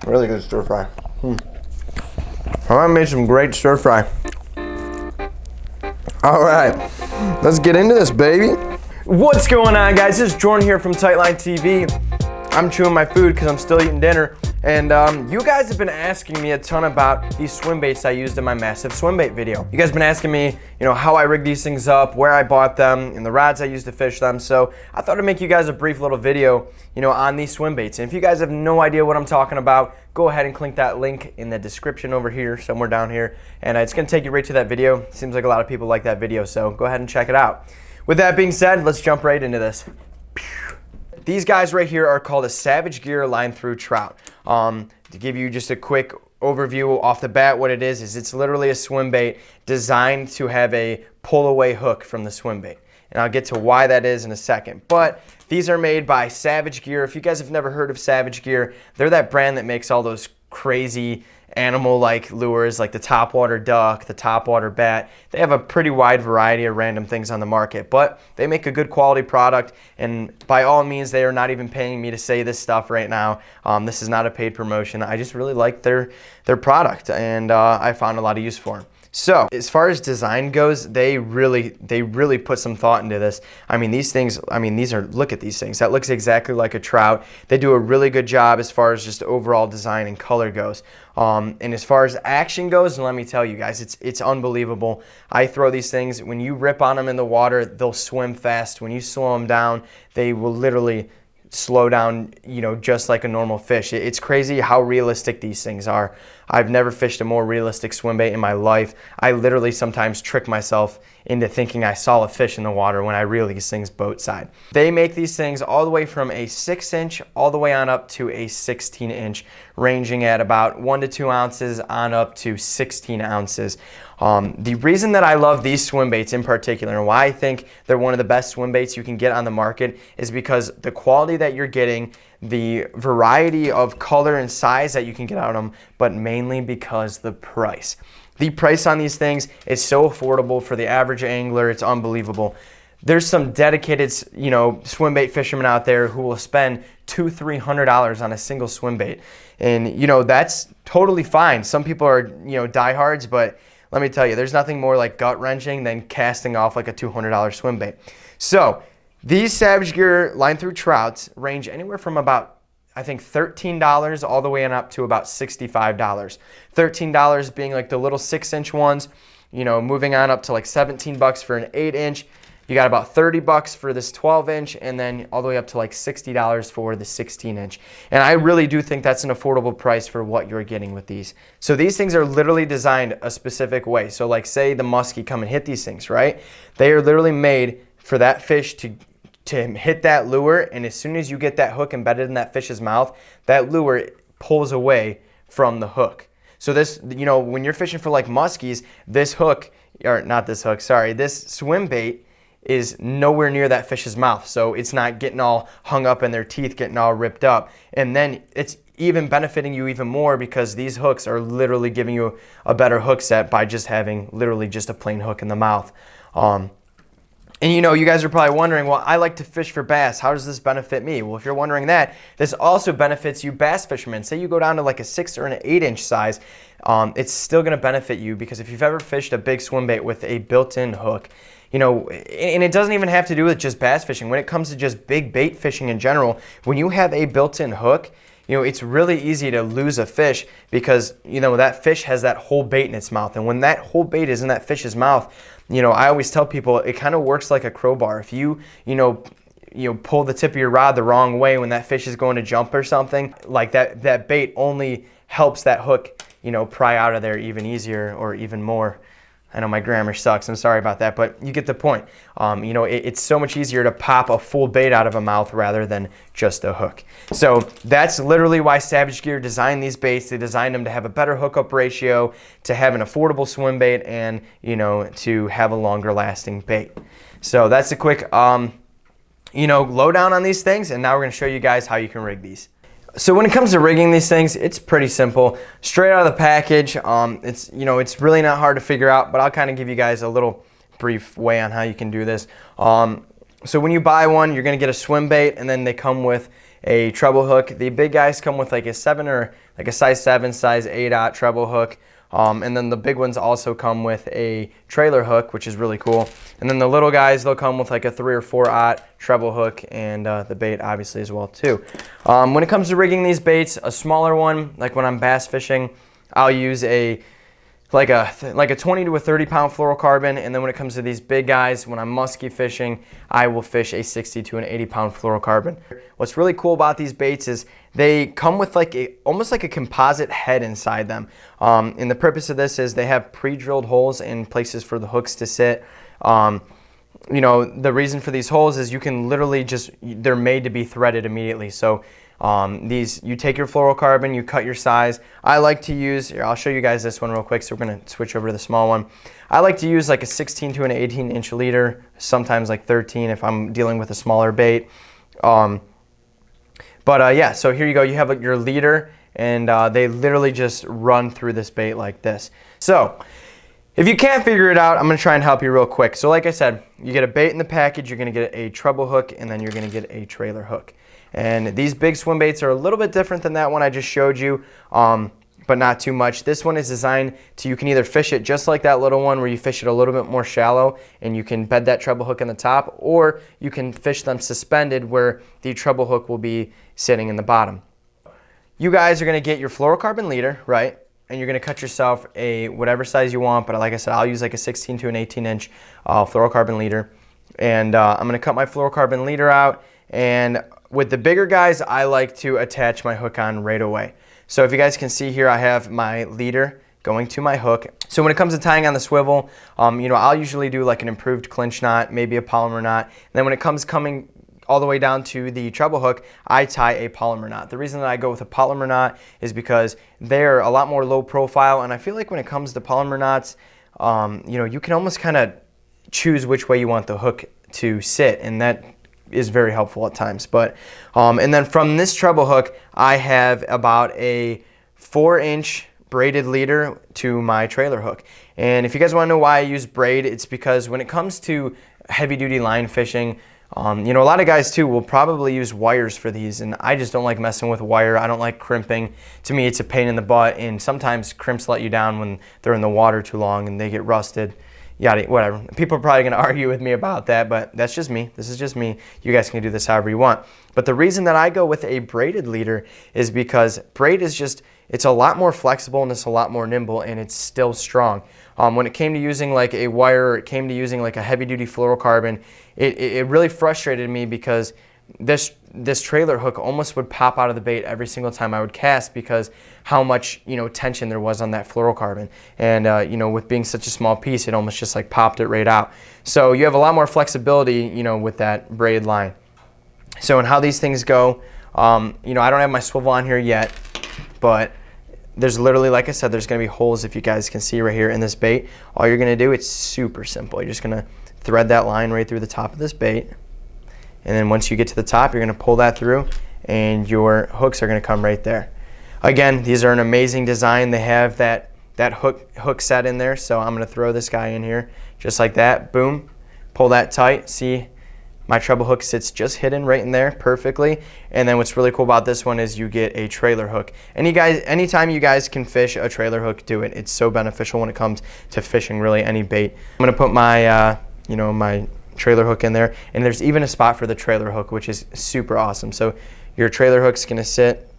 Really good stir fry. I made some great stir fry. All right, let's get into this, baby. What's going on, guys? This is Jordan here from Tightlines TV. I'm chewing my food because I'm still eating dinner. And you guys have been asking me a ton about these swim baits I used in my massive swim bait video. You guys have been asking me, how I rig these things up, where I bought them, and the rods I used to fish them. So I thought I'd make you guys a brief little video, on these swim baits. And if you guys have no idea what I'm talking about, go ahead and click that link in the description over here, somewhere down here. And it's gonna take you right to that video. Seems like a lot of people like that video, so go ahead and check it out. With that being said, let's jump right into this. These guys right here are called a Savage Gear line through trout. To give you just a quick overview off the bat, what it is it's literally a swim bait designed to have a pull away hook from the swim bait. And I'll get to why that is in a second. But these are made by Savage Gear. If you guys have never heard of Savage Gear, they're that brand that makes all those crazy animal-like lures like the topwater duck, the topwater bat. They have a pretty wide variety of random things on the market, but they make a good quality product, and by all means, they are not even paying me to say this stuff right now. This is not a paid promotion. I just really like their product, and I found a lot of use for them. So as far as design goes, they really put some thought into this. Look at these things. That looks exactly like a trout. They do a really good job as far as just overall design and color goes. And as far as action goes, and let me tell you guys, it's unbelievable. I throw these things, when you rip on them in the water, they'll swim fast. When you slow them down, they will literally slow down, just like a normal fish. It's crazy how realistic these things are. I've never fished a more realistic swim bait in my life. I literally sometimes trick myself into thinking I saw a fish in the water when I reel these things boat side. They make these things all the way from a 6-inch all the way on up to a 16-inch, ranging at about 1 to 2 ounces on up to 16 ounces. The reason that I love these swim baits in particular, and why I think they're one of the best swim baits you can get on the market, is because the quality that you're getting, the variety of color and size that you can get out of them, but mainly because the price. The price on these things is so affordable for the average angler. It's unbelievable. There's some dedicated, swim bait fishermen out there who will spend $200–300 on a single swim bait, and that's totally fine. Some people are diehards, but let me tell you, there's nothing more like gut-wrenching than casting off like a $200 swim bait. So these Savage Gear line through trouts range anywhere from about, I think, $13 all the way on up to about $65. $13 being like the little 6-inch ones, moving on up to like $17 for an 8-inch. You got about $30 for this 12-inch, and then all the way up to like $60 for the 16-inch. And I really do think that's an affordable price for what you're getting with these. So these things are literally designed a specific way. So like say the muskie come and hit these things, right? They are literally made for that fish to hit that lure, and as soon as you get that hook embedded in that fish's mouth, that lure pulls away from the hook. So this, when you're fishing for like muskies, this swim bait is nowhere near that fish's mouth, so it's not getting all hung up in their teeth, getting all ripped up. And then it's even benefiting you even more because these hooks are literally giving you a better hook set by just having literally just a plain hook in the mouth. And you guys are probably wondering, well, I like to fish for bass. How does this benefit me? Well, if you're wondering that, this also benefits you bass fishermen. Say you go down to like a 6 or an 8-inch size, it's still gonna benefit you, because if you've ever fished a big swim bait with a built-in hook, and it doesn't even have to do with just bass fishing. When it comes to just big bait fishing in general, when you have a built-in hook, it's really easy to lose a fish because, that fish has that whole bait in its mouth. And when that whole bait is in that fish's mouth, I always tell people it kind of works like a crowbar. If you pull the tip of your rod the wrong way when that fish is going to jump or something, like that bait only helps that hook, pry out of there even easier or even more. I know my grammar sucks, I'm sorry about that, but you get the point. It's so much easier to pop a full bait out of a mouth rather than just a hook. So that's literally why Savage Gear designed these baits. They designed them to have a better hookup ratio, to have an affordable swim bait, and to have a longer lasting bait. So that's a quick lowdown on these things, and now we're going to show you guys how you can rig these. So when it comes to rigging these things, it's pretty simple. Straight out of the package, it's really not hard to figure out, but I'll kind of give you guys a little brief way on how you can do this. So when you buy one, you're going to get a swim bait, and then they come with a treble hook. The big guys come with like a 7 or like a size 7, size 8/0 treble hook. And then the big ones also come with a trailer hook, which is really cool. And then the little guys, they'll come with like a 3 or 4/0 treble hook, and the bait obviously as well too. When it comes to rigging these baits, a smaller one, like when I'm bass fishing, I'll use like a 20 to a 30 pound fluorocarbon, and then when it comes to these big guys, when I'm musky fishing, I will fish a 60 to an 80 pound fluorocarbon. What's really cool about these baits is they come with like almost like a composite head inside them. And the purpose of this is they have pre-drilled holes in places for the hooks to sit. You know, the reason for these holes is you can literally they're made to be threaded immediately. So you take your fluorocarbon, you cut your size. I like to use, here, I'll show you guys this one real quick, so we're gonna switch over to the small one. I like to use like a 16 to an 18 inch leader, sometimes like 13 if I'm dealing with a smaller bait. Yeah, so here you go, you have your leader, and they literally just run through this bait like this. So if you can't figure it out, I'm gonna try and help you real quick. So like I said, you get a bait in the package, you're gonna get a treble hook, and then you're gonna get a trailer hook. And these big swim baits are a little bit different than that one I just showed you, but not too much. This one is designed to, you can either fish it just like that little one where you fish it a little bit more shallow and you can bed that treble hook in the top, or you can fish them suspended where the treble hook will be sitting in the bottom. You guys are gonna get your fluorocarbon leader, right? And you're gonna cut yourself a whatever size you want, but like I said, I'll use like a 16 to an 18 inch fluorocarbon leader. And I'm gonna cut my fluorocarbon leader out, and with the bigger guys, I like to attach my hook on right away. So if you guys can see here, I have my leader going to my hook. So when it comes to tying on the swivel, you know, I'll usually do like an improved clinch knot, maybe a polymer knot. And then when it comes coming all the way down to the treble hook, I tie a polymer knot. The reason that I go with a polymer knot is because they're a lot more low profile, and I feel like when it comes to polymer knots, you know, you can almost kind of choose which way you want the hook to sit, and that is very helpful at times. But and then from this treble hook, I have about a 4-inch braided leader to my trailer hook. And if you guys want to know why I use braid, it's because when it comes to heavy duty line fishing, you know, a lot of guys too will probably use wires for these, and I just don't like messing with wire. I don't like crimping. To me, it's a pain in the butt, and sometimes crimps let you down when they're in the water too long and they get rusted. Yada, whatever. People are probably going to argue with me about that, but that's just me. This is just me. You guys can do this however you want. But the reason that I go with a braided leader is because braid is just, it's a lot more flexible and it's a lot more nimble, and it's still strong. When it came to using like a wire, or it came to using like a heavy duty fluorocarbon, it really frustrated me because this trailer hook almost would pop out of the bait every single time I would cast because how much, you know, tension there was on that fluorocarbon. And you know, with being such a small piece, it almost just like popped it right out. So you have a lot more flexibility, you know, with that braid line. So, and how these things go, you know, I don't have my swivel on here yet, but there's literally, like I said, there's gonna be holes, if you guys can see right here in this bait. All you're gonna do, it's super simple. You're just gonna thread that line right through the top of this bait. And then once you get to the top, you're gonna pull that through and your hooks are gonna come right there. Again, these are an amazing design. They have that hook set in there. So I'm gonna throw this guy in here just like that, boom, pull that tight. See, my treble hook sits just hidden right in there perfectly. And then what's really cool about this one is you get a trailer hook. Anytime you guys can fish a trailer hook, do it. It's so beneficial when it comes to fishing really any bait. I'm gonna put my, you know, my trailer hook in there, and there's even a spot for the trailer hook, which is super awesome. So your trailer hook's gonna sit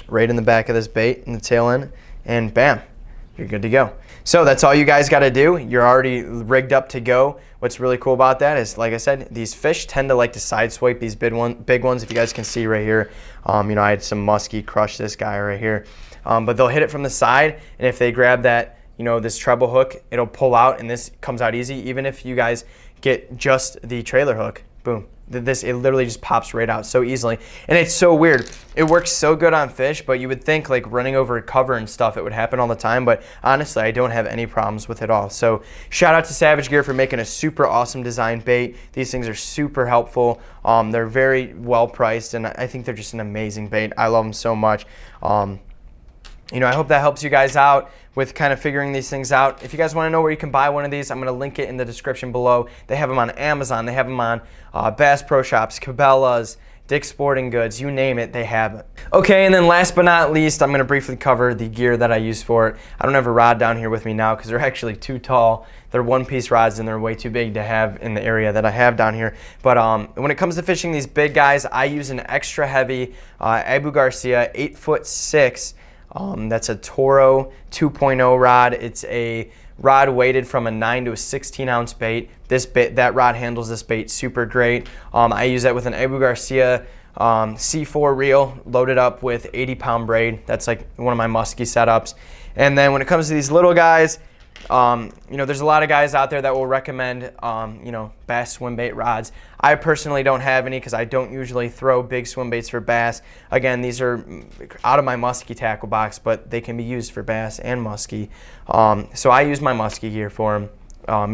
right in the back of this bait in the tail end, and bam, you're good to go. So that's all you guys got to do. You're already rigged up to go. What's really cool about that is, like I said, these fish tend to like to side swipe these big ones. If you guys can see right here, you know, I had some muskie crush this guy right here, but they'll hit it from the side, and if they grab that, you know, this treble hook, it'll pull out, and this comes out easy. Even if you guys get just the trailer hook, boom, it literally just pops right out so easily. And it's so weird. It works so good on fish, but you would think like running over a cover and stuff, it would happen all the time. But honestly, I don't have any problems with it all. So shout out to Savage Gear for making a super awesome design bait. These things are super helpful. They're very well priced, and I think they're just an amazing bait. I love them so much. You know, I hope that helps you guys out with kind of figuring these things out. If you guys want to know where you can buy one of these, I'm going to link it in the description below. They have them on Amazon. They have them on Bass Pro Shops, Cabela's, Dick's Sporting Goods, you name it, they have it. Okay, and then last but not least, I'm gonna briefly cover the gear that I use for it. I don't have a rod down here with me now because they're actually too tall. They're one-piece rods and they're way too big to have in the area that I have down here. But when it comes to fishing these big guys, I use an extra heavy Abu Garcia 8'6". That's a Toro 2.0 rod. It's a rod weighted from a 9 to a 16 ounce bait. That rod handles this bait super great. I use that with an Abu Garcia C4 reel loaded up with 80-pound braid. That's like one of my musky setups. And then when it comes to these little guys, there's a lot of guys out there that will recommend, bass swim bait rods. I personally don't have any because I don't usually throw big swim baits for bass. Again, these are out of my musky tackle box, but they can be used for bass and musky. So I use my musky gear for them.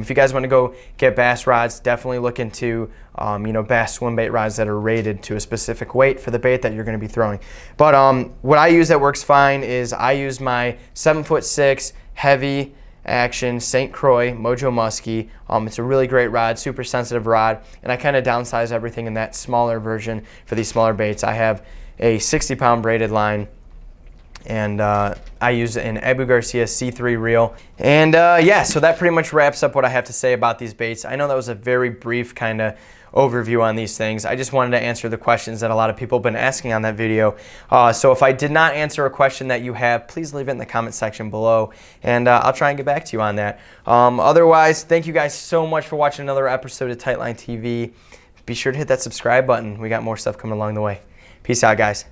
If you guys want to go get bass rods, definitely look into bass swim bait rods that are rated to a specific weight for the bait that you're going to be throwing. But what I use that works fine is I use my 7'6" heavy action St. Croix Mojo Muskie. It's a really great rod, super sensitive rod, and I kind of downsize everything in that smaller version for these smaller baits. I have a 60-pound braided line, and I use an Abu Garcia C3 reel. And so that pretty much wraps up what I have to say about these baits. I know that was a very brief kind of overview on these things. I just wanted to answer the questions that a lot of people have been asking on that video. So if I did not answer a question that you have, please leave it in the comment section below, and I'll try and get back to you on that. Otherwise, thank you guys so much for watching another episode of Tightline TV. Be sure to hit that subscribe button. We got more stuff coming along the way. Peace out, guys.